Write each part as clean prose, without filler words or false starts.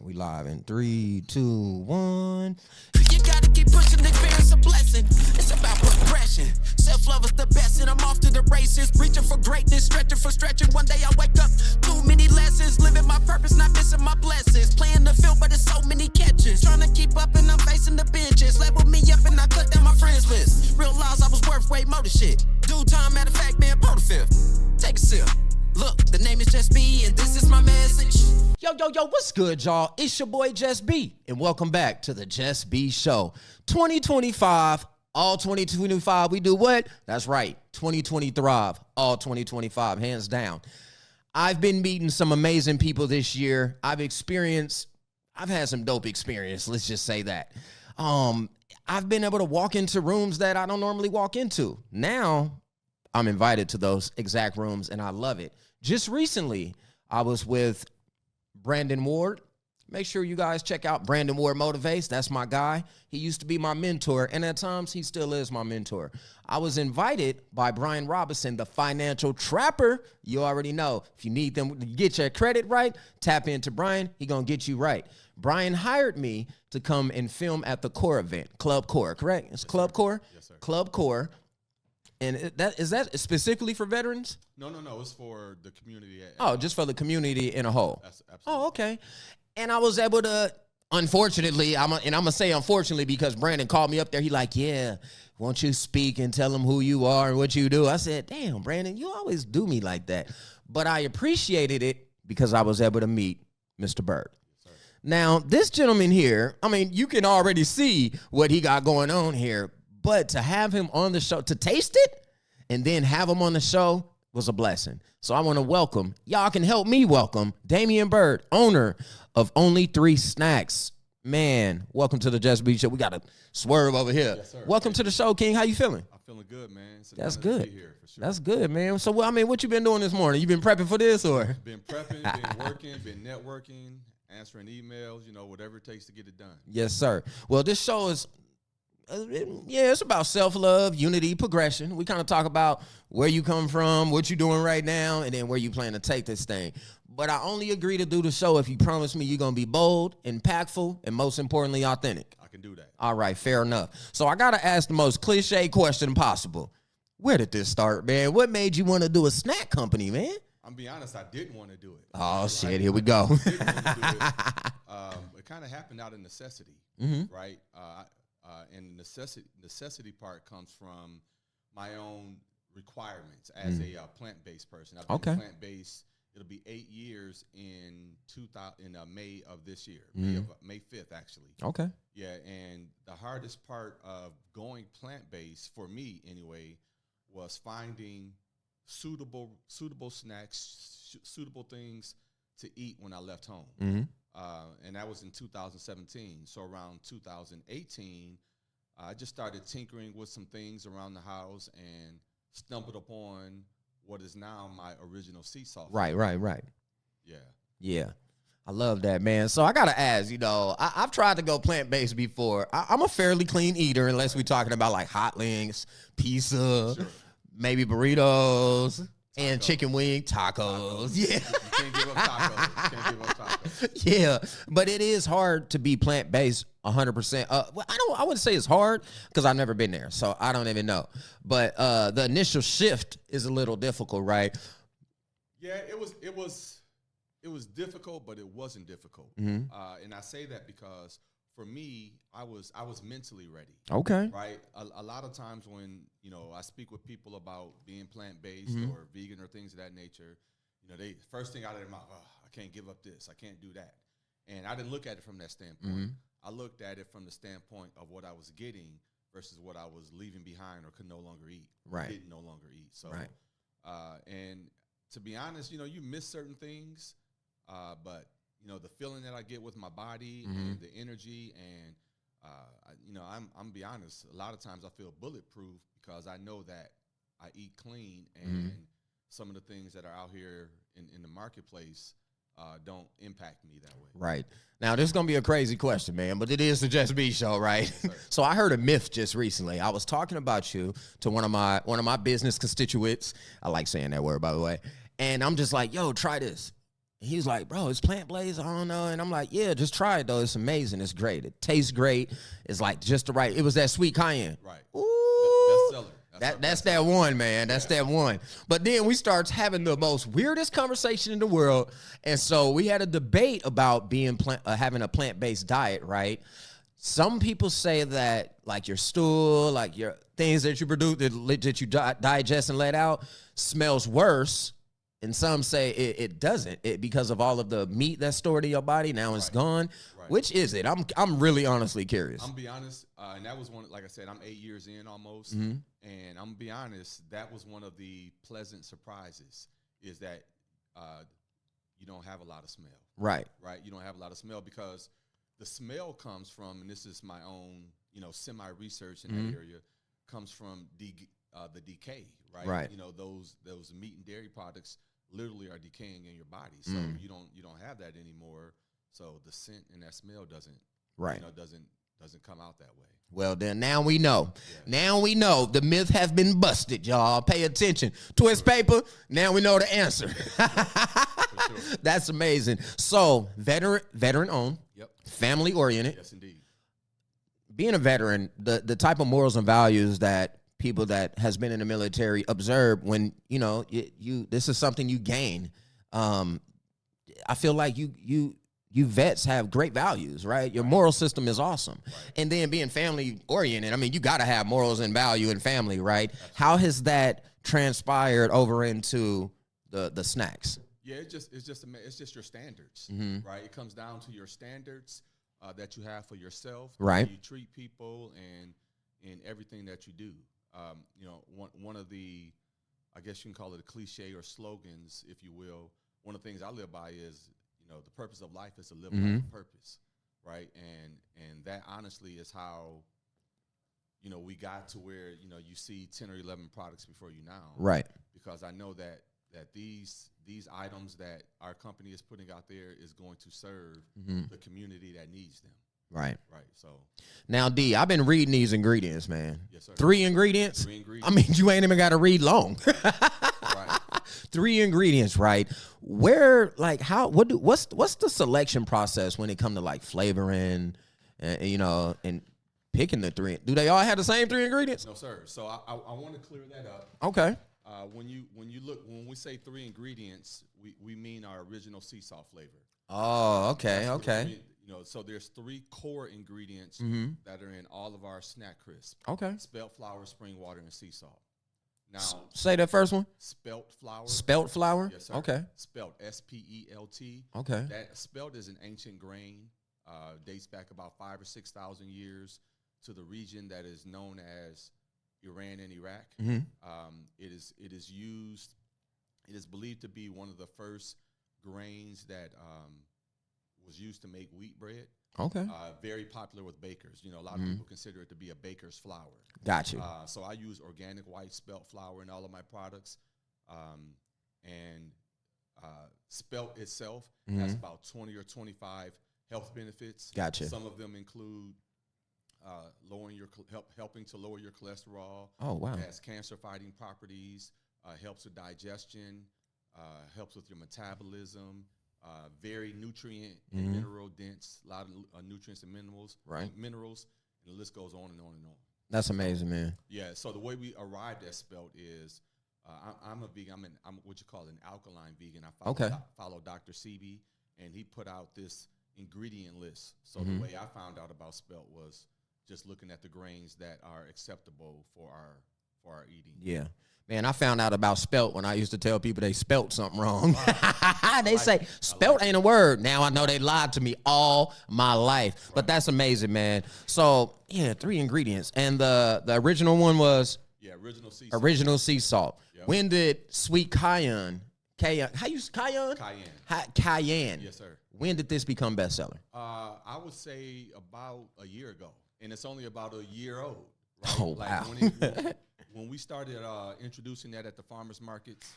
We live in 3, 2, 1. You gotta keep pushing, experience a blessing. It's about progression. Self-love is the best, and I'm off to the races. Reaching for greatness, stretching for stretching. One day I wake up, too many lessons. Living my purpose, not missing my blessings. Playing the field, but there's so many catches. Trying to keep up, and I'm facing the benches. Level me up, and I cut down my friends list. Realize I was worth way more than shit. Due time, matter of fact, man, Pro the fifth. Take a sip. Look, the name is JusB, and this is my message. Yo, what's good, y'all? It's your boy, JusB, and welcome back to the JusB Show. 2025, all 2025, we do what? That's right, 2020 thrive, all 2025, hands down. I've been meeting some amazing people this year. I've had some dope experience, let's just say that. I've been able to walk into rooms that I don't normally walk into. Now, I'm invited to those exact rooms, and I love it. Just recently, I was with Brandon Ward. Make sure you guys check out Brandon Ward Motivates. That's my guy. He used to be my mentor, and at times, he still is my mentor. I was invited by Brian Robinson, the financial trapper. You already know. If you need them to get your credit right, tap into Brian. He going to get you right. Brian hired me to come and film at the Core event, Club Core, correct? It's yes, Club sir. Core? Yes, sir. Club Core. And is that specifically for veterans? No. It's for the community. Just for the community in a whole. Absolutely. Oh, okay. And I was able to, unfortunately, I'm going to say unfortunately because Brandon called me up there. He like, yeah, won't you speak and tell them who you are and what you do? I said, damn, Brandon, you always do me like that. But I appreciated it because I was able to meet Mr. Byrd. Yes, now, this gentleman here, I mean, you can already see what he got going on here. But to have him on the show, to taste it, and then have him on the show was a blessing. So I want to welcome, y'all can help me welcome, Damion Byrd, owner of Only 3 Snacks. Man, welcome to the JusB Show. We got to swerve over here. Yes, sir. Welcome to the show, King. How you feeling? I'm feeling good, man. That's good. To be here, for sure. That's good, man. So, I mean, what you been doing this morning? You been prepping for this, or? Been prepping, been working, been networking, answering emails, whatever it takes to get it done. Yes, sir. Well, this show is... it's about self-love, unity, progression. We kind of talk about where you come from, what you're doing right now, and then where you plan to take this thing. But I only agree to do the show if you promise me you're going to be bold, impactful, and most importantly, authentic. I can do that. All right, fair enough. So I got to ask the most cliche question possible. Where did this start, man? What made you want to do a snack company, man? I'm be honest, I didn't want to do it. Oh, shit, here we go. It kind of happened out of necessity, right? And necessity part comes from my own requirements as a plant-based person. I've been plant-based. It'll be 8 years in May of this year, May 5th, actually. Okay. Yeah, and the hardest part of going plant-based, for me anyway, was finding suitable snacks, suitable things to eat when I left home. And that was in 2017. So around 2018, I just started tinkering with some things around the house and stumbled upon what is now my original sea salt. Right. Yeah. I love that, man. So I got to ask, I've tried to go plant-based before. I'm a fairly clean eater unless we're talking about like hot links, pizza, maybe burritos. And chicken wing tacos. Yeah. You can't give up tacos. Yeah, but it is hard to be plant-based 100%. I wouldn't say it's hard because I've never been there, so I don't even know. But the initial shift is a little difficult, right? Yeah, it was difficult, but it wasn't difficult. And I say that because for me, I was mentally ready. Okay. Right. A lot of times when I speak with people about being plant-based or vegan or things of that nature, they first thing out of their mouth, I can't give up this, I can't do that, and I didn't look at it from that standpoint. I looked at it from the standpoint of what I was getting versus what I was leaving behind or could no longer eat. Right. Didn't no longer eat. So, and to be honest, you miss certain things, but. The feeling that I get with my body and the energy and, I'm be honest, a lot of times I feel bulletproof because I know that I eat clean and some of the things that are out here in the marketplace don't impact me that way. Right. Now, this is going to be a crazy question, man, but it is the JusB Show, right? Yes, so I heard a myth just recently. I was talking about you to one of my business constituents. I like saying that word, by the way. And I'm just like, yo, try this. He's like, bro, it's plant-based. I don't know. And I'm like, yeah, just try it, though. It's amazing. It's great. It tastes great. It's like just the right. It was that sweet cayenne. Right. Ooh. Best seller. That's that one, man. That's that one. But then we start having the most weirdest conversation in the world. And so we had a debate about being having a plant-based diet, right? Some people say that like your stool, like your things that you produce, that you digest and let out smells worse. And some say it doesn't because of all of the meat that's stored in your body. Now it's gone. Right. Which is it? I'm really honestly curious. I'm gonna be honest, and that was one. Like I said, I'm 8 years in almost, and I'm gonna be honest. That was one of the pleasant surprises. Is that you don't have a lot of smell. Right. You don't have a lot of smell because the smell comes from, and this is my own, semi-research in that area, comes from the decay. Right. Those meat and dairy products literally are decaying in your body, so you don't have that anymore. So the scent and that smell doesn't come out that way. Well, then now we know. Yeah. Now we know the myth has been busted, y'all. Pay attention. Twist paper. Now we know the answer. For sure. That's amazing. So veteran owned. Yep. Family oriented. Yes, indeed. Being a veteran, the type of morals and values that people that has been in the military observe when you this is something you gain. I feel like you vets have great values, right? Your moral system is awesome. Right. And then being family oriented, I mean, you got to have morals and value in family, right? Absolutely. How has that transpired over into the snacks? Yeah, it's just your standards, right? It comes down to your standards that you have for yourself, right? How you treat people and in everything that you do. One of the, I guess you can call it a cliche or slogans, if you will. One of the things I live by is, the purpose of life is to live a life of purpose, right? And that honestly is how, we got to where, you see 10 or 11 products before you now. Right. Because I know that these items that our company is putting out there is going to serve the community that needs them. Right. Right. So now, D, I've been reading these ingredients, man. Yes, sir. 3 ingredients. 3 ingredients. I mean, you ain't even got to read long. Right. 3 ingredients, right? Where, like, what's the selection process when it comes to like flavoring, and picking the 3? Do they all have the same 3 ingredients? No, sir. So I want to clear that up. Okay. When we say 3 ingredients, we mean our original sea salt flavor. Oh, okay, okay. So there's 3 core ingredients that are in all of our snack crisps. Okay. Spelt flour, spring water, and sea salt. Now, say that first one. Spelt flour. Spelt flour? Yes, sir. Okay. Spelt, spelt. Okay. That spelt is an ancient grain, dates back about 5,000 or 6,000 years to the region that is known as Iran and Iraq. It is believed to be one of the first grains that was used to make wheat bread. Okay. Very popular with bakers. A lot of people consider it to be a baker's flour. Gotcha. So I use organic white spelt flour in all of my products. And spelt itself has about 20 or 25 health benefits. Gotcha. Some of them include helping to lower your cholesterol. Oh, wow. It has cancer-fighting properties, helps with digestion, helps with your metabolism, very nutrient and mineral dense, a lot of nutrients and minerals, and the list goes on and on and on. That's amazing, man. Yeah, so the way we arrived at spelt is, I'm a vegan. I'm what you call an alkaline vegan. I follow Dr. Sebi, and he put out this ingredient list. So the way I found out about spelt was just looking at the grains that are acceptable for our eating. Yeah. Man, I found out about spelt when I used to tell people they spelt something wrong. They say spelt ain't a word. Now I know they lied to me all my life. Right. But that's amazing, man. So, 3 ingredients. And the original one was? Yeah, original sea salt. Original sea salt. Yep. When did sweet cayenne? How you cayenne? Cayenne. Yes, sir. When did this become bestseller? I would say about a year ago. And it's only about a year old. Right? Oh, wow. When we started introducing that at the farmers markets,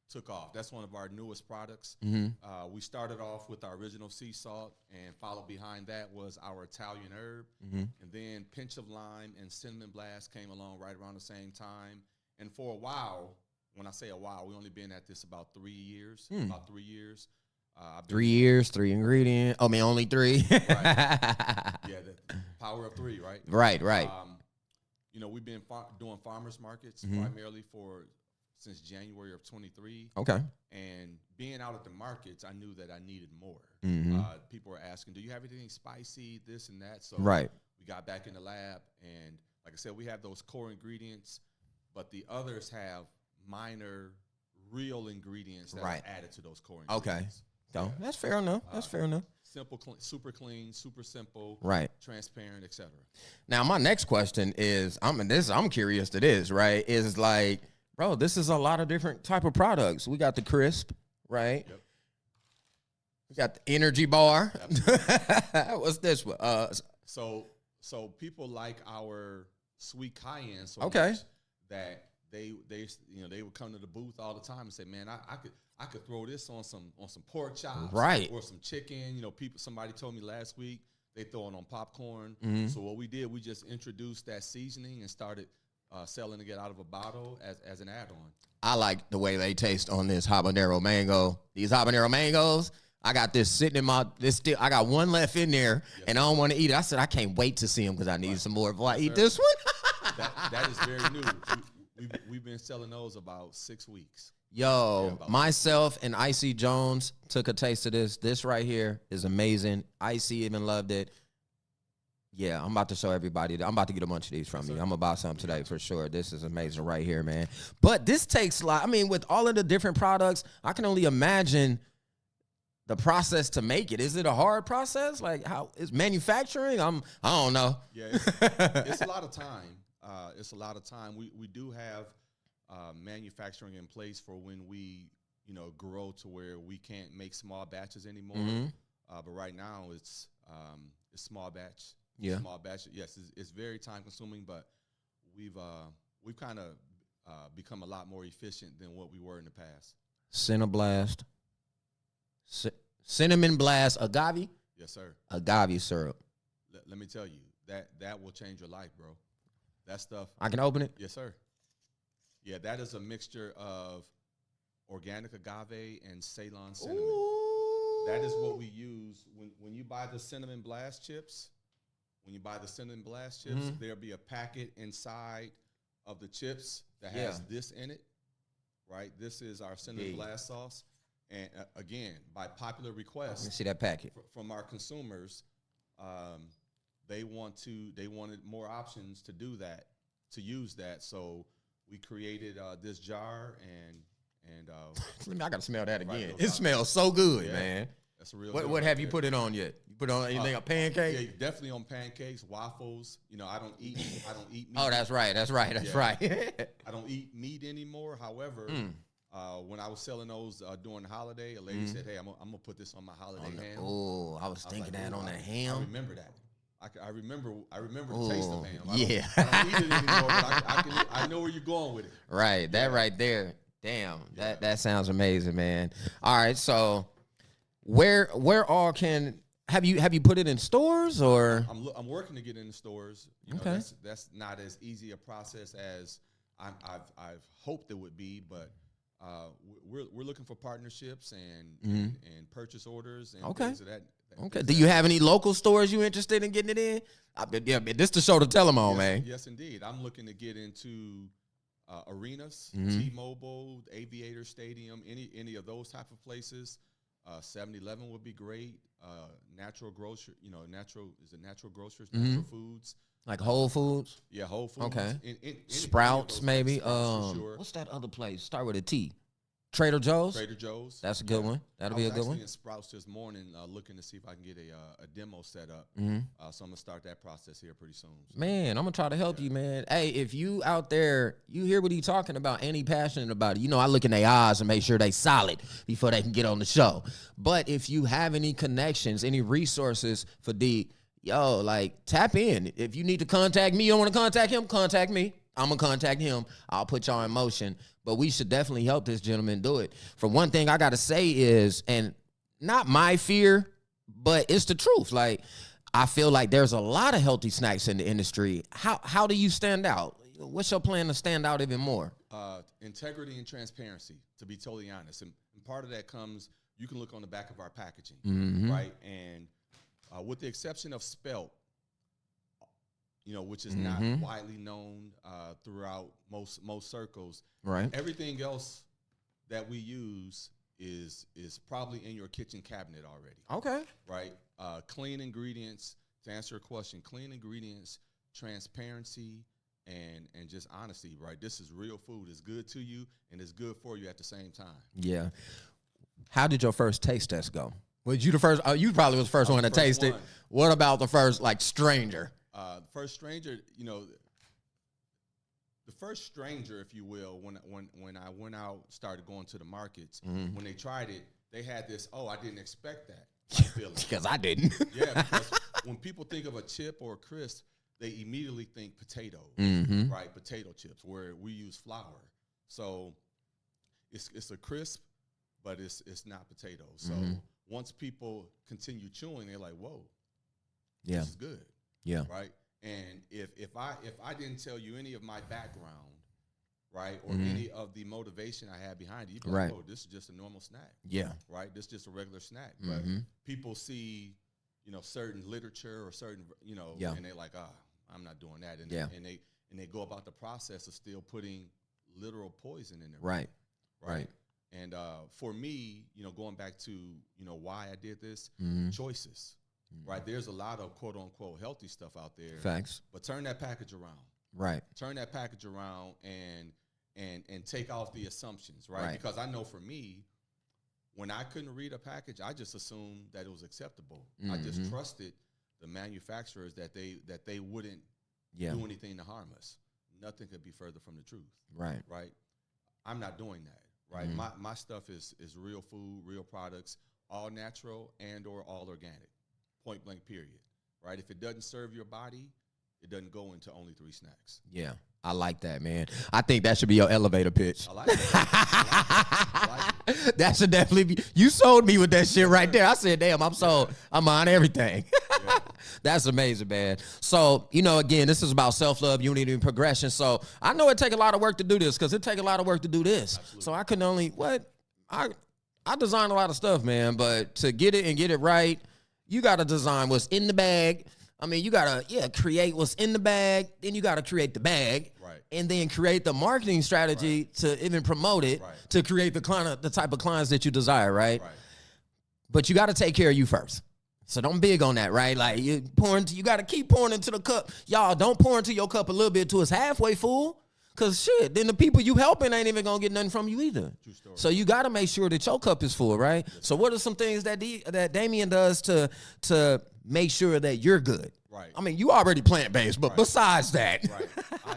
took off. That's one of our newest products. We started off with our original sea salt, and followed behind that was our Italian herb. And then pinch of lime and cinnamon blast came along right around the same time. And for a while, when I say a while, we only been at this about 3 years, 3 years, 3 ingredients. I mean, only 3. Right. Yeah, the power of 3, right? Right. You know, we've been doing farmers markets primarily since January of 23. Okay. And being out at the markets, I knew that I needed more. People were asking, do you have anything spicy, this and that? So we got back in the lab, and like I said, we have those core ingredients, but the others have minor, real ingredients that are added to those core ingredients. Okay. That's fair enough. That's fair enough. Simple, super clean, super simple, transparent, etc. Now, my next question is, I'm curious to this, right? Is like, bro, this is a lot of different type of products. We got the crisp, right? Yep. We got the energy bar. What's this one? So people like our sweet cayenne so much that they would come to the booth all the time and say, man, I could throw this on some pork chops, or some chicken. You know, somebody told me last week they throw it on popcorn. So what we did, we just introduced that seasoning and started selling it out of a bottle as an add-on. I like the way they taste on this habanero mango. These habanero mangoes, I got this sitting in I got one left in there, and I don't want to eat it. I said, I can't wait to see them because I need some more before I eat this one. that is very new. We've been selling those about 6 weeks. Yo, myself and Icy Jones took a taste of this. This right here is amazing. Icy even loved it. Yeah, I'm about to show everybody. I'm about to get a bunch of these from you. I'm going to buy some today for sure. This is amazing right here, man. But this takes with all of the different products, I can only imagine the process to make it. Is it a hard process? Like, how is manufacturing? I don't know. Yeah, it's a lot of time. It's a lot of time. We do have manufacturing in place for when we, grow to where we can't make small batches anymore. But right now it's small batch. Yeah. Small batch. Yes, it's very time consuming, but we've kind of become a lot more efficient than what we were in the past. Cinnablast. Cinnamon blast agave? Yes, sir. Agave syrup. Let me tell you, that will change your life, bro. That stuff. I can open it? Yes, sir. Yeah, that is a mixture of organic agave and Ceylon cinnamon. Ooh. That is what we use when you buy the cinnamon blast chips. When you buy the cinnamon blast chips, there'll be a packet inside of the chips that has this in it, right? This is our cinnamon blast sauce. And again, by popular request, let me see that packet from our consumers, they wanted more options to do that, to use that. So we created this jar and I gotta smell that again. It smells so good, man. That's a real. What have you put it on yet? You put it on anything? A pancake? Yeah, definitely on pancakes, waffles. I don't eat meat. Oh, that's right. I don't eat meat anymore. However, when I was selling those during the holiday, a lady said, "Hey, I'm gonna put this on my holiday ham." Oh, I was thinking that on the ham. I remember that. I remember the taste of ham. I don't eat it anymore, but I know where you're going with it. Right, that right there. Damn, that sounds amazing, man. All right, so where all have you put it in stores or? I'm working to get in the stores. Okay, that's not as easy a process as I've hoped it would be, but we're looking for partnerships and purchase orders and things of that. Okay. Do you have any local stores you interested in getting it in? This the show to tell them on, man. Yes, indeed. I'm looking to get into arenas, T-Mobile, Aviator Stadium, any of those type of places. 7-Eleven would be great. Natural grocery, natural grocers, natural foods. Like Whole Foods? Yeah, Whole Foods. Okay. Sprouts, maybe. Sprouts, for sure. What's that other place? Start with a T. Trader Joe's? Trader Joe's. That's a good one. That'll be a good one. I was actually in Sprouts this morning looking to see if I can get a demo set up. So I'm going to start that process here pretty soon. So. Man, I'm going to try to help you, man. Hey, if you out there, you hear what he's talking about and he passionate about it, I look in their eyes and make sure they solid before they can get on the show. But if you have any connections, any resources for D, tap in. If you need to contact me, you don't want to contact him, contact me. I'm going to contact him. I'll put y'all in motion. But we should definitely help this gentleman do it. For one thing, I got to say is, and not my fear, but it's the truth. Like, I feel like there's a lot of healthy snacks in the industry. How do you stand out? What's your plan to stand out even more? Integrity and transparency, to be totally honest. And part of that comes, you can look on the back of our packaging, Mm-hmm. right? And with the exception of spelt, which is not Mm-hmm. widely known throughout most circles, Right. everything else that we use is probably in your kitchen cabinet already, Okay. right? Clean ingredients, to answer your question, clean ingredients, transparency, and just honesty, right? This is real food. It's good to you, and it's good for you at the same time. Yeah. How did your first taste test go? Was you the first? You probably was the first one to taste it. What about the first, like, stranger? The first stranger, the first stranger, if you will, when I went out, started going to the markets, when they tried it, they had this, I didn't expect that feeling. Because I didn't. Yeah, because when people think of a chip or a crisp, they immediately think potatoes, Mm-hmm. right? Potato chips, where we use flour. So it's a crisp, but it's not potatoes. So once people continue chewing, they're like, whoa, Yeah. this is good. Yeah. Right. And if I didn't tell you any of my background, right, or any of the motivation I had behind it, you'd be like, oh, this is just a normal snack. Yeah. Right. This is just a regular snack. But people see, certain literature or certain, and they're like, I'm not doing that. And and they go about the process of still putting literal poison in there. Right. Right. And for me, going back to, why I did this, choices. Right, there's a lot of quote unquote healthy stuff out there. Facts. But turn that package around. Right. Turn that package around and take off the assumptions, right? Because I know for me, when I couldn't read a package, I just assumed that it was acceptable. I just trusted the manufacturers that they wouldn't do anything to harm us. Nothing could be further from the truth. Right. Right. I'm not doing that. Right. My stuff is real food, real products, all natural and or all organic. Point blank, period. Right? If it doesn't serve your body, it doesn't go into only 3 snacks. Yeah. I like that, man. I think that should be your elevator pitch. I like that. That should definitely be. You sold me with that shit right there. I said, damn, I'm sold. I'm on everything. That's amazing, man. So, again, this is about self-love, unity, and progression. So I know it take a lot of work to do this because it take a lot of work to do this. Absolutely. So I couldn't only, I designed a lot of stuff, man, but to get it and get it right, you got to design what's in the bag. I mean, you got to, create what's in the bag. Then you got to create the bag. Right. And then create the marketing strategy to even promote it, to create the type of clients that you desire, right? But you got to take care of you first. So don't big on that, right? Like, you got to keep pouring into the cup. Y'all, don't pour into your cup a little bit till it's halfway full. Because, shit, then the people you helping ain't even going to get nothing from you either. True story. So you got to make sure that your cup is full, right? Yes, so what are some things that Damion does to make sure that you're good? Right. I mean, you already plant-based, but besides that. Right. I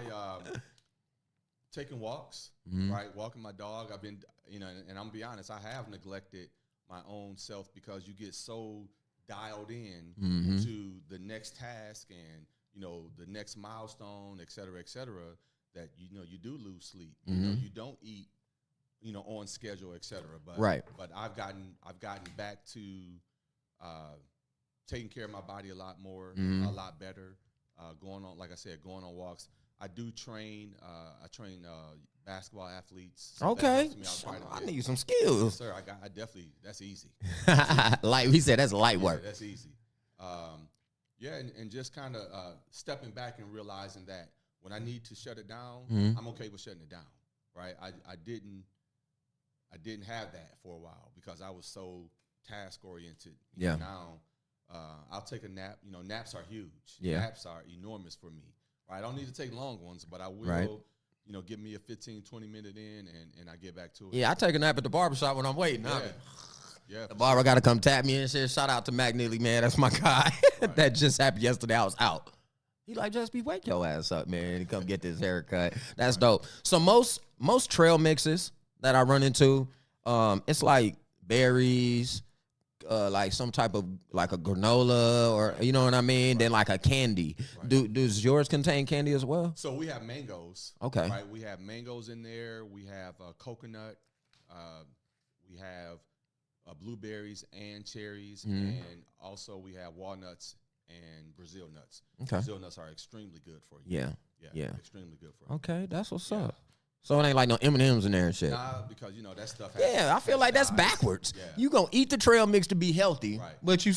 taking walks, right? Walking my dog. I've been, and I'm going to be honest, I have neglected my own self because you get so dialed in to the next task and, the next milestone, et cetera, that, you do lose sleep. You don't eat, on schedule, et cetera. But I've gotten back to taking care of my body a lot more, a lot better, going on, like I said, going on walks. I do train, I train basketball athletes. So okay. I need some skills. Yes, sir. I definitely, that's easy. He said that's light work. That's easy. And just kind of stepping back and realizing that when I need to shut it down, I'm okay with shutting it down, right? I didn't have that for a while because I was so task oriented. Now I'll take a nap. Naps are huge. Naps are enormous for me. Right? I don't need to take long ones, but I will. Give me a 15, 20-minute in, and I get back to it. Yeah, I take a nap at the barbershop when I'm waiting. Yeah. The barber got to come tap me and shit. Shout out to Mac Neely, man. That's my guy. That just happened yesterday. I was out. He like, just wake your ass up, man, and come get this haircut. That's dope. So most trail mixes that I run into, it's like berries, like some type of like a granola or you know what I mean. Then like a candy. Does yours contain candy as well? So we have mangoes. Okay. Right. We have mangoes in there. We have coconut. We have blueberries and cherries, and also we have walnuts and Brazil nuts. Okay. Brazil nuts are extremely good for you. Yeah. Extremely good for you. Okay, that's what's up. So it ain't like no M&Ms in there and shit. Nah, because you know that stuff. I feel like that's backwards. Yeah. You gonna eat the trail mix to be healthy, Right. but you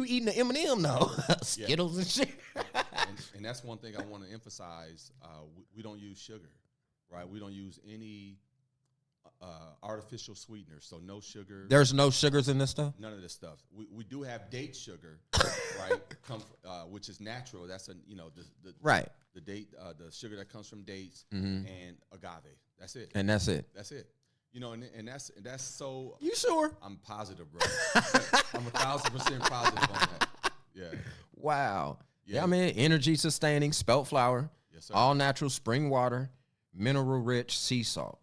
eating the M&M though, Skittles and shit. and that's one thing I want to emphasize. We don't use sugar, right? We don't use any artificial sweeteners, so no sugar. There's no sugars in this stuff? None of this stuff. We do have date sugar, right? Which is natural. That's the Right. The date, the sugar that comes from dates Mm-hmm. and agave. That's it. And that's it. That's it. You know, and that's so. You sure? I'm positive, bro. I'm 1,000% positive on that. Yeah. Wow. Yeah. Yeah, I mean, energy sustaining, spelt flour, Yes, sir. all natural spring water, mineral rich sea salt.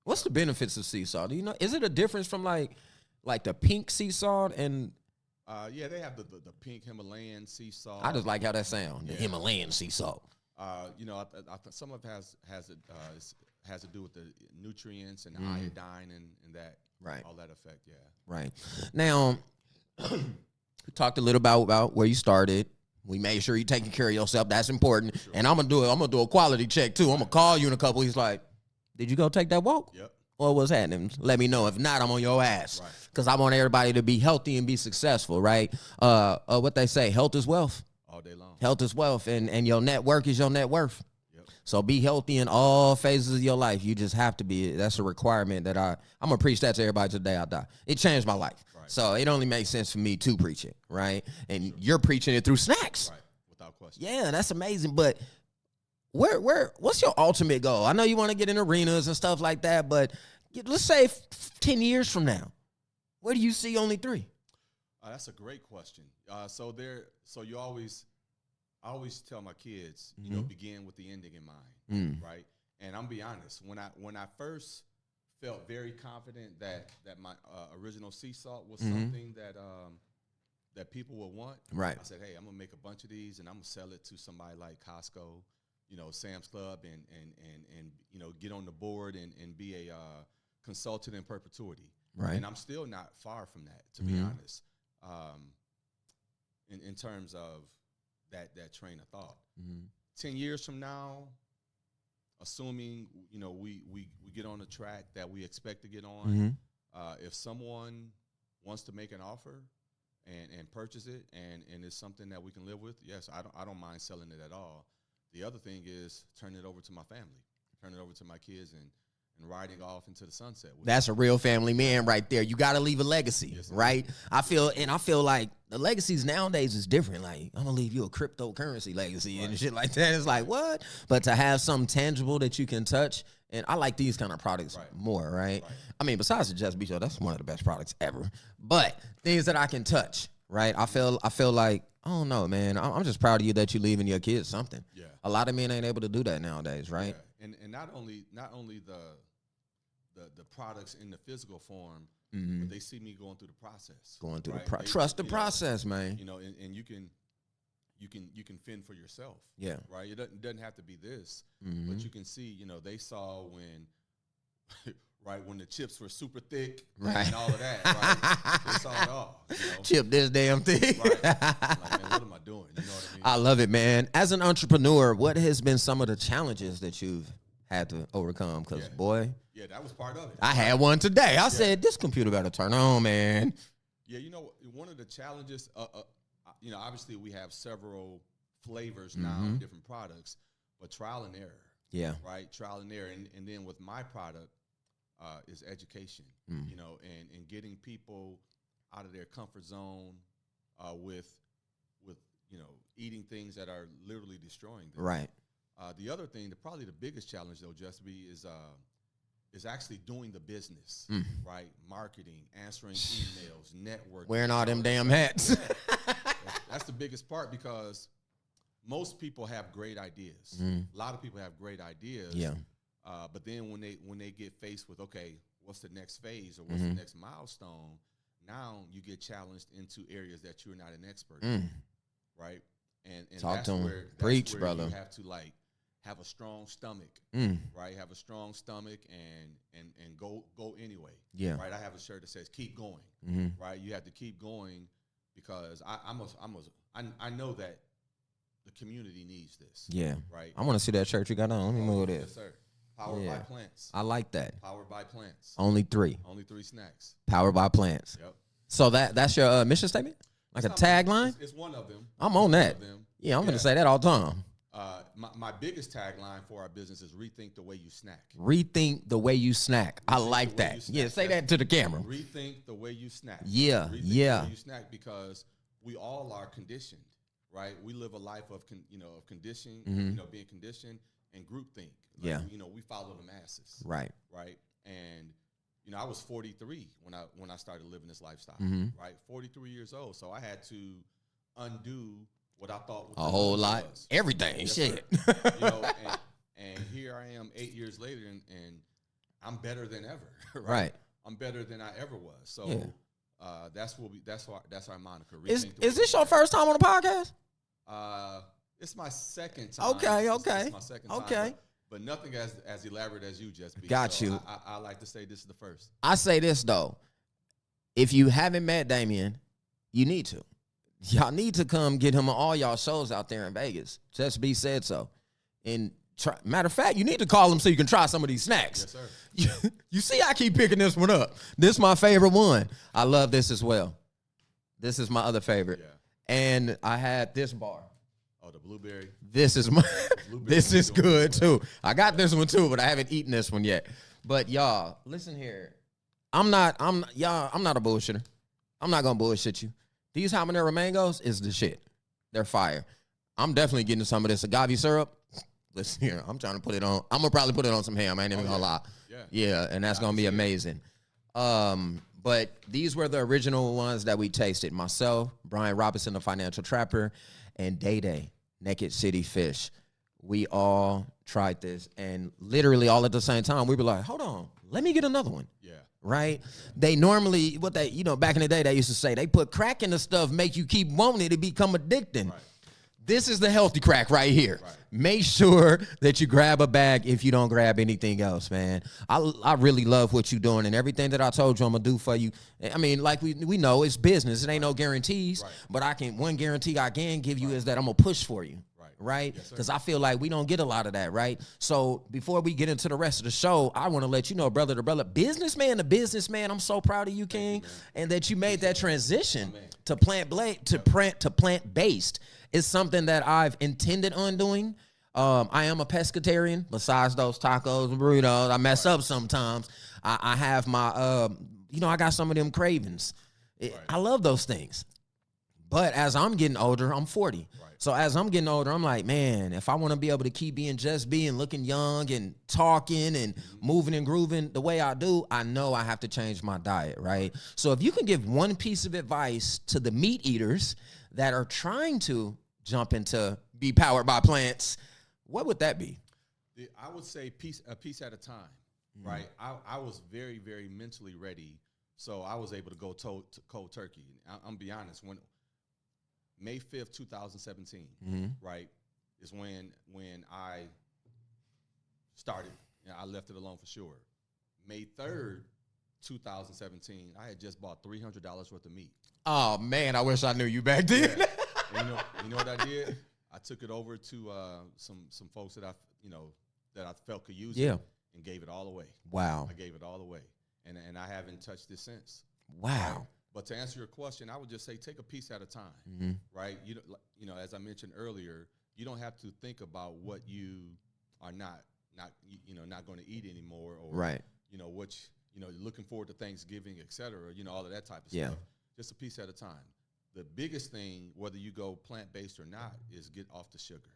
What's the benefits of sea salt? Do you know? Is it a difference from like the pink sea salt and? Yeah, they have the pink Himalayan sea salt. I just like how that sounds. The Yeah. Himalayan sea salt. You know, some of it has to do with the nutrients and iodine and that. Right. All that effect. Yeah. Right. Now, we talked a little about where you started. We made sure you're taking care of yourself. That's important. Sure. And I'm gonna do a quality check too. I'm gonna call you in a couple. He's like, did you go take that walk? Yep. Or what's happening? Let me know. If not, I'm on your ass. Right. Because I want everybody to be healthy and be successful, right? What they say, health is wealth. All day long. Health is wealth, and your network is your net worth. Yep. So be healthy in all phases of your life. You just have to be. That's a requirement that I'm going to preach that to everybody till the day I die. It changed my life. Right. So it only makes sense for me to preach it, right? And you're preaching it through snacks. Right. Without question. Yeah, that's amazing. But what's your ultimate goal? I know you want to get in arenas and stuff like that, but let's say 10 years from now, where do you see only 3? That's a great question. So I always tell my kids, you know, begin with the ending in mind, right? And I'm be honest, when I first felt very confident that my original sea salt was something that people would want, Right. I said, hey, I'm gonna make a bunch of these and I'm gonna sell it to somebody like Costco, you know, Sam's Club, and you know, get on the board and be a consultant in perpetuity. Right. And I'm still not far from that, to be honest. In terms of that train of thought. 10 years from now, assuming, you know, we get on the track that we expect to get on, if someone wants to make an offer and purchase it and it's something that we can live with, yes, I don't mind selling it at all. The other thing is turn it over to my family, turn it over to my kids and riding off into the sunset. That's a real family man right there. You got to leave a legacy, Yes, right? I feel like the legacies nowadays is different. Like, I'm going to leave you a cryptocurrency legacy and shit like that. It's like, what? But to have something tangible that you can touch, and I like these kind of products more, right? I mean, besides the JusB Show, that's one of the best products ever. But things that I can touch, right? I feel like, I don't know, man. I'm just proud of you that you're leaving your kids something. Yeah. A lot of men ain't able to do that nowadays, right? Yeah. And not only the products in the physical form, but they see me going through the process. Going through right? trust the process, man. You know, and you can fend for yourself. Yeah. Right. It doesn't have to be this, but you can see. You know, they saw when, when the chips were super thick, Right. and all of that. Right. They saw it all. You know? Chip this damn thing. Right. Like, man, what am I doing? You know what I mean? I love it, man. As an entrepreneur, what has been some of the challenges that you've had to overcome? Because, boy, yeah, that was part of it. I had one today. I said, this computer better turn on, man. Yeah, you know, one of the challenges, you know, obviously we have several flavors now of different products, but trial and error. Yeah. Right? Trial and error. And then with my product is education, you know, and getting people out of their comfort zone with, you know, eating things that are literally destroying them. Right. The other thing, probably the biggest challenge, though, JusB, is actually doing the business, right? Marketing, answering emails, networking. Wearing all them damn hats. That's the biggest part because most people have great ideas. A lot of people have great ideas. Yeah. But then when they get faced with, okay, what's the next phase or what's the next milestone, now you get challenged into areas that you're not an expert in, right? And Talk that's to 'em. where, Preach, where brother. you have to have a strong stomach, right? Have a strong stomach and go anyway. Yeah. Right. I have a shirt that says "Keep going." Right. You have to keep going because I know that the community needs this. Yeah. Right. I want to see that shirt you got on. Let me move this. Yes, sir. Powered by plants. I like that. Powered by plants. Only 3. Only 3 snacks. Powered by plants. Yep. So that's your mission statement? Like It's a not tagline? It's one of them. I'm on that. Them. Yeah, I'm going to say that all the time. My biggest tagline for our business is rethink the way you snack. Rethink the way you snack. I like that. Yeah, say that to the camera. Rethink the way you snack. Yeah, Rethink yeah. the way you snack, because we all are conditioned, right? We live a life of conditioning, being conditioned, and groupthink. Yeah. We follow the masses. Right. Right. And I was 43 when I started living this lifestyle. Right. 43 years old. So I had to undo what I thought a whole lot. was. Everything. Yes, shit. And here I am 8 years later, and I'm better than ever. Right. I'm better than I ever was. So that's our moniker. Is this your first time on the podcast? It's my second time. Okay. It's my second time. Okay. But nothing as elaborate as you, JusB. Got you. I like to say this is the first. I say this though. If you haven't met Damion, you need to. Y'all need to come get him on all y'all shows out there in Vegas. JusB said so. And matter of fact, you need to call him so you can try some of these snacks. Yes, sir. You see, I keep picking this one up. This is my favorite one. I love this as well. This is my other favorite. Yeah. And I had this bar. Oh, the blueberry. This is this is good too. I got this one too, but I haven't eaten this one yet. But y'all, listen here. I'm not a bullshitter. I'm not gonna bullshit you. These habanero mangoes is the shit. They're fire. I'm definitely getting some of this agave syrup. Listen here, I'm trying to put it on. I'm gonna probably put it on some ham. I ain't even gonna lie. Yeah, and that's gonna be amazing. But these were the original ones that we tasted. Myself, Brian Robinson, the Financial Trapper, and Day Day, Naked City Fish. We all tried this, and literally all at the same time, we were like, hold on, let me get another one. Yeah. Right? They normally, back in the day, they used to say, they put crack in the stuff, make you keep wanting it to become addicting. Right. This is the healthy crack right here. Right. Make sure that you grab a bag if you don't grab anything else, man. I really love what you're doing, and everything that I told you I'm going to do for you. I mean, like we know, it's business. It ain't no guarantees, but one guarantee I can give you is that I'm going to push for you. Right? Because I feel like we don't get a lot of that, right? So before we get into the rest of the show, I want to let you know, brother to brother, businessman to businessman, I'm so proud of you, King, and that you made that transition to plant-based. It's something that I've intended on doing. I am a pescatarian. Besides those tacos and burritos, I mess up sometimes. I have my, I got some of them cravings. I love those things. But as I'm getting older, I'm 40. Right. So as I'm getting older, I'm like, man, if I want to be able to keep being JusB and looking young and talking and moving and grooving the way I do, I know I have to change my diet, right? So if you can give one piece of advice to the meat eaters that are trying to jump into be powered by plants, what would that be? I would say a piece at a time, right? I was very, very mentally ready, so I was able to go cold turkey. I'm going to be honest, when May 5th, 2017, right, is when I started. I left it alone for sure. May 3rd, 2017, I had just bought $300 worth of meat. Oh, man, I wish I knew you back then. Yeah. And you know what I did? I took it over to some folks that I felt could use it and gave it all away. Wow. I gave it all away. And I haven't touched it since. Wow. Right? But to answer your question, I would just say take a piece at a time, right? You know, as I mentioned earlier, you don't have to think about what you are not going to eat anymore, or looking forward to Thanksgiving, et cetera. All of that type of stuff. Just a piece at a time. The biggest thing, whether you go plant-based or not, is get off the sugar.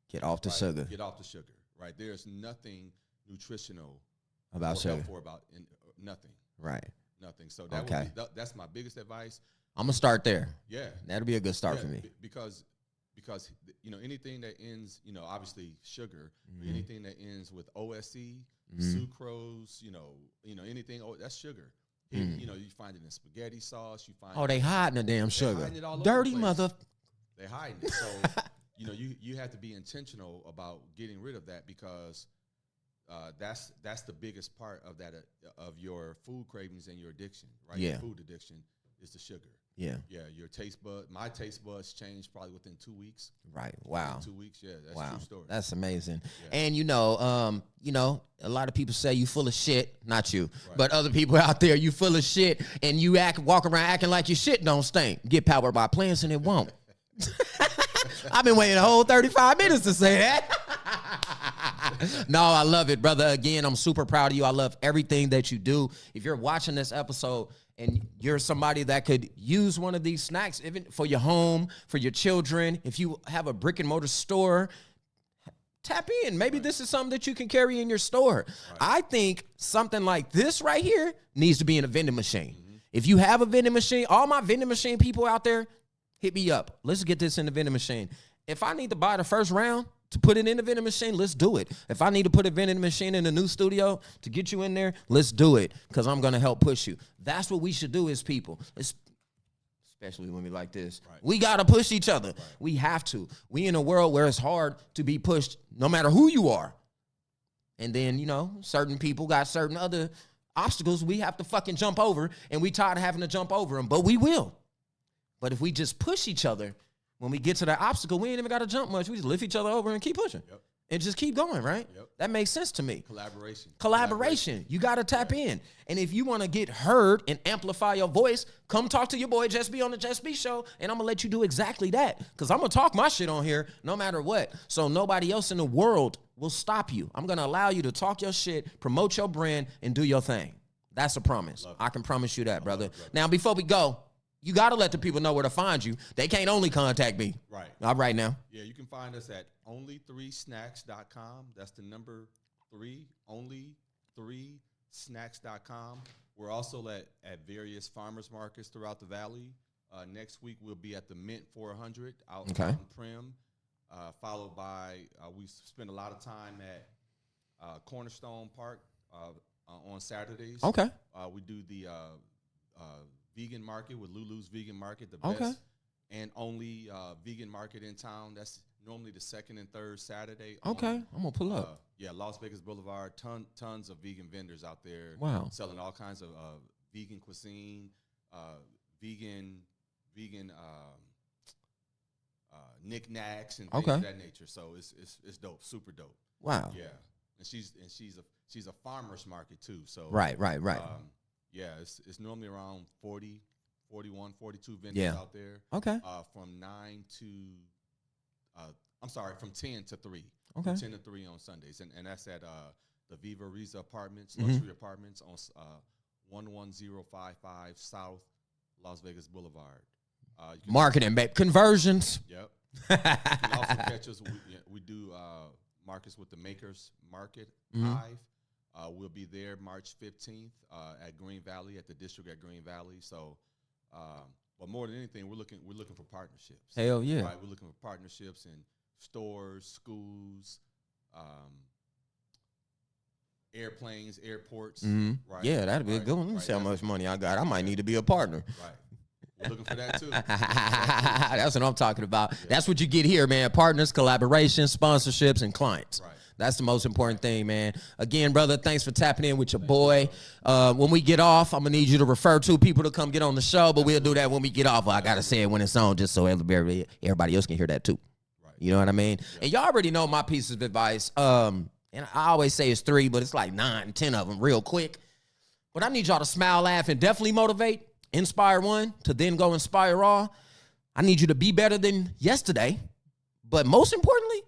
Get off the sugar. Get off the sugar. Right? There's nothing nutritional about sugar. Nothing. Right. Nothing. So that's my biggest advice. I'm gonna start there. Yeah, that'll be a good start for me. Because anything that ends, obviously sugar, anything that ends with OSE, sucrose, anything. Oh, that's sugar. You find it in spaghetti sauce. You find they hiding the damn sugar. Dirty mother. They hiding it. So you have to be intentional about getting rid of that, because that's the biggest part of that of your food cravings and your addiction, right? Yeah. Your food addiction is the sugar. Yeah. Yeah, my taste buds changed probably within 2 weeks. Right. Wow. 2 weeks, yeah, that's Wow. a true story. That's amazing. Yeah. And a lot of people say you full of shit. Not you, but other people out there, you full of shit, and you walk around acting like your shit don't stink. Get powered by plants, and it won't. I've been waiting a whole 35 minutes to say that. No, I love it, brother. Again, I'm super proud of you. I love everything that you do. If you're watching this episode and you're somebody that could use one of these snacks, even for your home, for your children, if you have a brick and mortar store, tap in. Maybe this is something that you can carry in your store. Right. I think something like this right here needs to be in a vending machine. Mm-hmm. If you have a vending machine, all my vending machine people out there, hit me up. Let's get this in the vending machine. If I need to buy the first round to put it in the vending machine, let's do it. If I need to put a vending machine in the new studio to get you in there, let's do it, because I'm going to help push you. That's what we should do as people, especially when we like this. Right. We got to push each other. Right. We have to. We in a world where it's hard to be pushed no matter who you are. And then, certain people got certain other obstacles we have to fucking jump over, and we tired of having to jump over them, but we will. But if we just push each other, when we get to that obstacle, we ain't even got to jump much. We just lift each other over and keep pushing. Yep. And just keep going, right? Yep. That makes sense to me. Collaboration. You got to tap in. And if you want to get heard and amplify your voice, come talk to your boy JusB on the JusB Show, and I'm going to let you do exactly that, because I'm going to talk my shit on here no matter what. So nobody else in the world will stop you. I'm going to allow you to talk your shit, promote your brand, and do your thing. That's a promise. I can promise you that, brother. Now, before we go, you got to let the people know where to find you. They can't only contact me. Right. All right now. Yeah, you can find us at only3snacks.com. That's the number 3, only3snacks.com. We're also at various farmers markets throughout the valley. Next week, we'll be at the Mint 400 out in Prim, followed by, we spend a lot of time at Cornerstone Park on Saturdays. Okay. We do the vegan market with Lulu's Vegan Market, the best and only vegan market in town. That's normally the second and third Saturday. Okay, I'm gonna pull up. Las Vegas Boulevard. Tons of vegan vendors out there. Wow, selling all kinds of vegan cuisine, vegan knickknacks and things of that nature. So it's dope, super dope. Wow. Yeah, and she's a farmer's market too. So right. Yeah, it's normally around 40, 41, 42 vendors out there. Okay. From 10 to 3. Okay. From 10 to 3 on Sundays. And that's at the Viva Riza Apartments, luxury apartments on 11055 South Las Vegas Boulevard. Marketing, conversions. Yep. You can also catch us. We do markets with the Makers Market Hive. We'll be there March 15th at Green Valley, at the district at Green Valley. So, but more than anything, we're looking for partnerships. Hell yeah! Right, we're looking for partnerships in stores, schools, airplanes, airports. Mm-hmm. Right. Yeah, that'd be a good one. Let me see how much money I got. I might need to be a partner. Right. We're looking for that too. That's what I'm talking about. Yeah. That's what you get here, man. Partners, collaborations, sponsorships, and clients. Right. That's the most important thing, man. Again, brother, thanks for tapping in with your boy. When we get off, I'm going to need you to refer 2 people to come get on the show, but we'll do that when we get off. Well, I got to say it when it's on just so everybody else can hear that too. Right. You know what I mean? Yeah. And y'all already know my pieces of advice. And I always say it's 3, but it's like 9, 10 of them real quick. But I need y'all to smile, laugh, and definitely motivate. Inspire one to then go inspire all. I need you to be better than yesterday. But most importantly,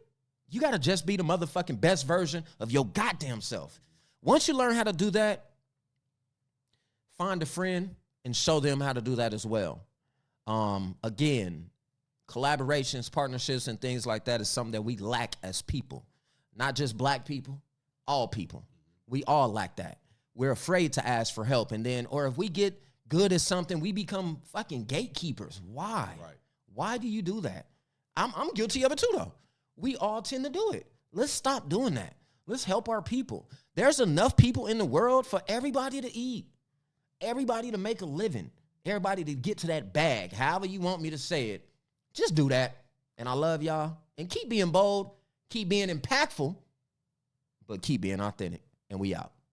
you got to just be the motherfucking best version of your goddamn self. Once you learn how to do that, find a friend and show them how to do that as well. Again, collaborations, partnerships, and things like that is something that we lack as people. Not just black people, all people. We all lack that. We're afraid to ask for help. And then, or if we get good at something, we become fucking gatekeepers. Why? Right. Why do you do that? I'm guilty of it too, though. We all tend to do it. Let's stop doing that. Let's help our people. There's enough people in the world for everybody to eat, everybody to make a living, everybody to get to that bag, however you want me to say it. Just do that. And I love y'all. And keep being bold, keep being impactful, but keep being authentic. And we out.